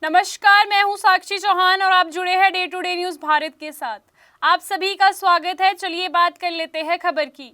नमस्कार, मैं हूं साक्षी चौहान और आप जुड़े हैं day to day news Bharat के साथ। आप सभी का स्वागत है। चलिए बात कर लेते हैं खबर की।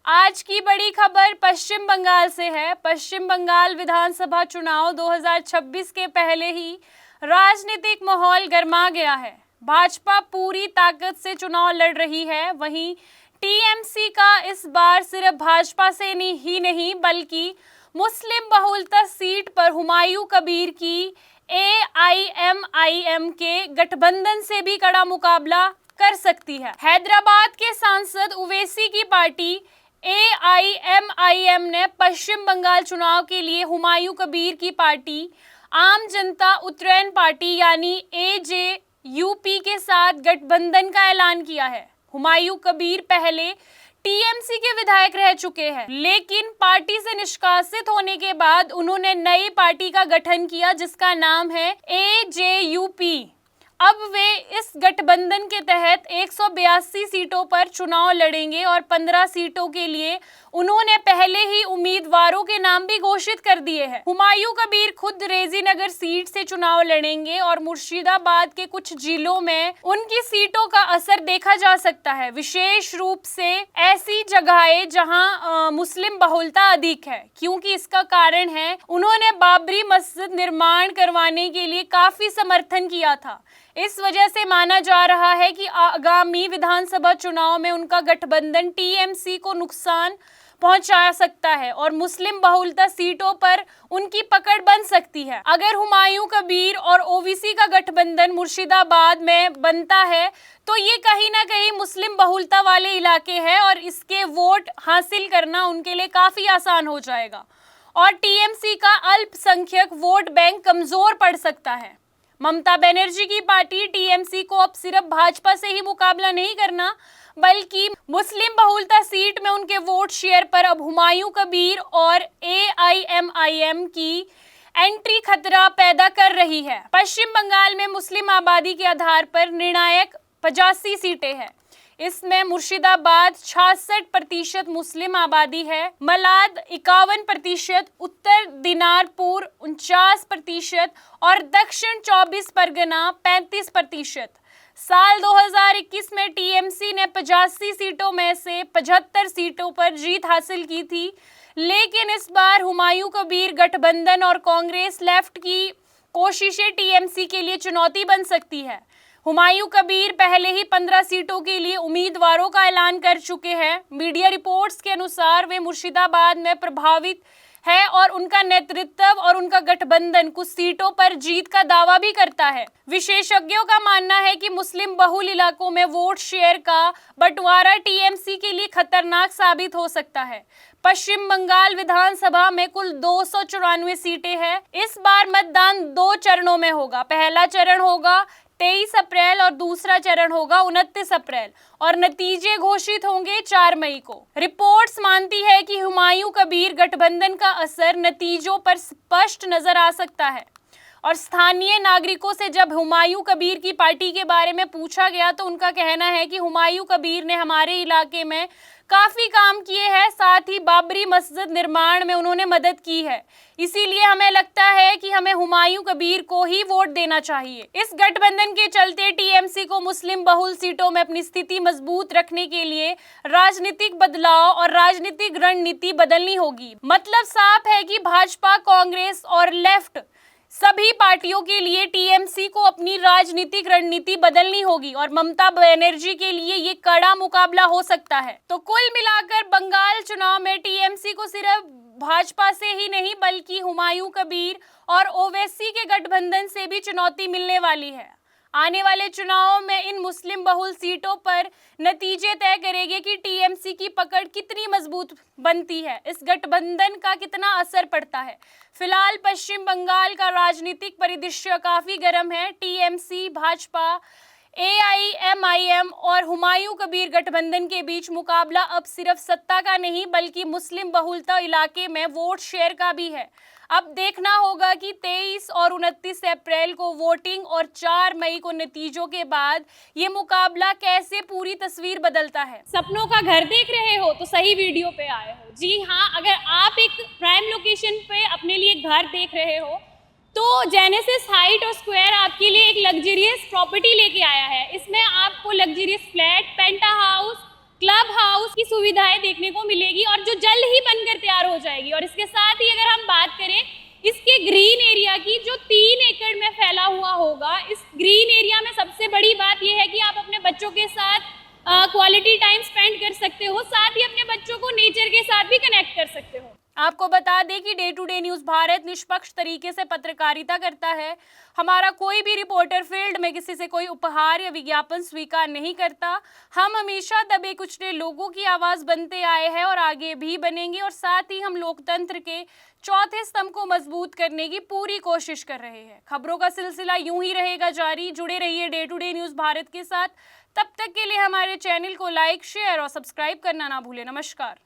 आज की बड़ी खबर पश्चिम बंगाल से है। पश्चिम बंगाल विधानसभा चुनाव 2026 के पहले ही राजनीतिक माहौल गर्मा गया है। भाजपा पूरी ताकत से चुनाव लड़ रही है। वहीं टीएमसी का इस बार सिर्फ भाजपा से ही नहीं बल्कि मुस्लिम बहुलता सीट पर हुमायूं कबीर की AIMIM के गठबंधन से भी कड़ा मुकाबला कर सकती है। हैदराबाद के सांसद उवैसी की पार्टी AIMIM ने पश्चिम बंगाल चुनाव के लिए हुमायूं कबीर की पार्टी आम जनता उत्तरायण पार्टी यानी AJUP के साथ गठबंधन का ऐलान किया है। हुमायूं कबीर पहले टीएमसी के विधायक रह चुके हैं, लेकिन पार्टी से निष्कासित होने के बाद उन्होंने नई पार्टी का गठन किया जिसका नाम है AJUP। अब वे इस गठबंधन के तहत 182 सीटों पर चुनाव लड़ेंगे और 15 सीटों के लिए उन्होंने पहले ही उम्मीदवारों के नाम भी घोषित कर दिए हैं। हुमायूं कबीर खुद रेजीनगर सीट से चुनाव लड़ेंगे और मुर्शिदाबाद के कुछ जिलों में उनकी सीटों का असर देखा जा सकता है, विशेष रूप से ऐसी जगहें जहां मुस्लिम बहुलता अधिक है, क्योंकि इसका कारण है उन्होंने बाबरी मस्जिद निर्माण करवाने के लिए काफी समर्थन किया था। इस वजह से माना जा रहा है कि आगामी विधानसभा चुनाव में उनका गठबंधन टीएमसी को नुकसान पहुंचा सकता है और मुस्लिम बहुलता सीटों पर उनकी पकड़ बन सकती है। अगर हुमायूं कबीर और ओवैसी का गठबंधन मुर्शिदाबाद में बनता है तो ये कहीं ना कहीं मुस्लिम बहुलता वाले इलाके हैं और इसके वोट हासिल करना उनके लिए काफी आसान हो जाएगा और टीएमसी का अल्पसंख्यक वोट बैंक कमजोर पड़ सकता है। ममता बनर्जी की पार्टी टीएमसी को अब सिर्फ भाजपा से ही मुकाबला नहीं करना बल्कि मुस्लिम बहुलता सीट में उनके वोट शेयर पर अब हुमायूं कबीर और AIMIM की एंट्री खतरा पैदा कर रही है। पश्चिम बंगाल में मुस्लिम आबादी के आधार पर निर्णायक 85 सीटें हैं। इसमें मुर्शिदाबाद 66% मुस्लिम आबादी है, मलाड 51%, उत्तर दिनाजपुर 49% और दक्षिण 24 परगना 35%। साल 2021 में टीएमसी ने 85 सीटों में से 75 सीटों पर जीत हासिल की थी, लेकिन इस बार हुमायूं कबीर गठबंधन और कांग्रेस लेफ्ट की कोशिशें टीएमसी के लिए चुनौती बन सकती है। हुमायूं कबीर पहले ही 15 सीटों के लिए उम्मीदवारों का ऐलान कर चुके हैं। मीडिया रिपोर्ट्स के अनुसार वे मुर्शिदाबाद में प्रभावित है और उनका नेतृत्व और उनका गठबंधन कुछ सीटों पर जीत का दावा भी करता है। विशेषज्ञों का मानना है कि मुस्लिम बहुल इलाकों में वोट शेयर का बंटवारा टीएमसी के लिए खतरनाक साबित हो सकता है। पश्चिम बंगाल विधानसभा में कुल 294 सीटें हैं। इस बार मतदान 2 चरणों में होगा। पहला चरण होगा 23 अप्रैल और दूसरा चरण होगा 29 अप्रैल और नतीजे घोषित होंगे 4 मई को। रिपोर्ट्स मानती है कि हुमायूं कबीर गठबंधन का असर नतीजों पर स्पष्ट नजर आ सकता है और स्थानीय नागरिकों से जब हुमायूं कबीर की पार्टी के बारे में पूछा गया तो उनका कहना है कि हुमायूं कबीर ने हमारे इलाके में काफी काम किए हैं, साथ ही बाबरी मस्जिद निर्माण में उन्होंने मदद की है, इसीलिए हमें लगता है कि हमें हुमायूं कबीर को ही वोट देना चाहिए। इस गठबंधन के चलते टीएमसी को मुस्लिम बहुल सीटों में अपनी स्थिति मजबूत रखने के लिए राजनीतिक बदलाव और राजनीतिक रणनीति बदलनी होगी। मतलब साफ है कि भाजपा, कांग्रेस और लेफ्ट सभी पार्टियों के लिए टीएमसी को अपनी राजनीतिक रणनीति बदलनी होगी और ममता बनर्जी के लिए ये कड़ा मुकाबला हो सकता है। तो कुल मिलाकर बंगाल चुनाव में टीएमसी को सिर्फ भाजपा से ही नहीं बल्कि हुमायूं कबीर और ओवैसी के गठबंधन से भी चुनौती मिलने वाली है। आने वाले चुनावों में इन मुस्लिम बहुल सीटों पर नतीजे तय करेंगे कि टीएमसी की पकड़ कितनी मजबूत बनती है, इस गठबंधन का कितना असर पड़ता है। फिलहाल पश्चिम बंगाल का राजनीतिक परिदृश्य काफी गर्म है। टीएमसी, भाजपा, AIMIM और हुमायूं कबीर गठबंधन के बीच मुकाबला अब सिर्फ सत्ता का नहीं बल्कि मुस्लिम बहुलता इलाके में वोट शेयर का भी है। अब देखना होगा कि 23 और 29 अप्रैल को वोटिंग और 4 मई को नतीजों के बाद ये मुकाबला कैसे पूरी तस्वीर बदलता है। सपनों का घर देख रहे हो तो सही वीडियो पे आए हो। जी हाँ, अगर आप एक प्राइम लोकेशन पे अपने लिए घर देख रहे हो तो जेनेसिस हाइट और स्क्वायर आपके लिए एक लग्जरियस प्रॉपर्टी लेके आया है। इसमें आपको लग्जरियस फ्लैट, पेंटा हाउस, क्लब हाउस की सुविधाएं देखने को मिलेगी और जो जल्द ही बनकर तैयार हो जाएगी। और इसके साथ ही अगर हम बात करें इसके ग्रीन एरिया की, जो 3 एकड़ में फैला हुआ होगा, इस ग्रीन एरिया में सबसे बड़ी बात यह है कि आप अपने बच्चों के साथ क्वालिटी टाइम स्पेंड कर सकते हो, साथ ही अपने बच्चों को नेचर के साथ भी कनेक्ट कर सकते हो। आपको बता दें कि day to day news Bharat निष्पक्ष तरीके से पत्रकारिता करता है। हमारा कोई भी रिपोर्टर फील्ड में किसी से कोई उपहार या विज्ञापन स्वीकार नहीं करता। हम हमेशा दबे कुचले लोगों की आवाज बनते आए हैं और आगे भी बनेंगे, और साथ ही हम लोकतंत्र के चौथे स्तंभ को मजबूत करने की पूरी कोशिश कर रहे हैं। खबरों का सिलसिला यूं ही रहेगा जारी। जुड़े रहिए day to day news Bharat के साथ। तब तक के लिए हमारे चैनल को लाइक, शेयर और सब्सक्राइब करना ना भूलें। नमस्कार।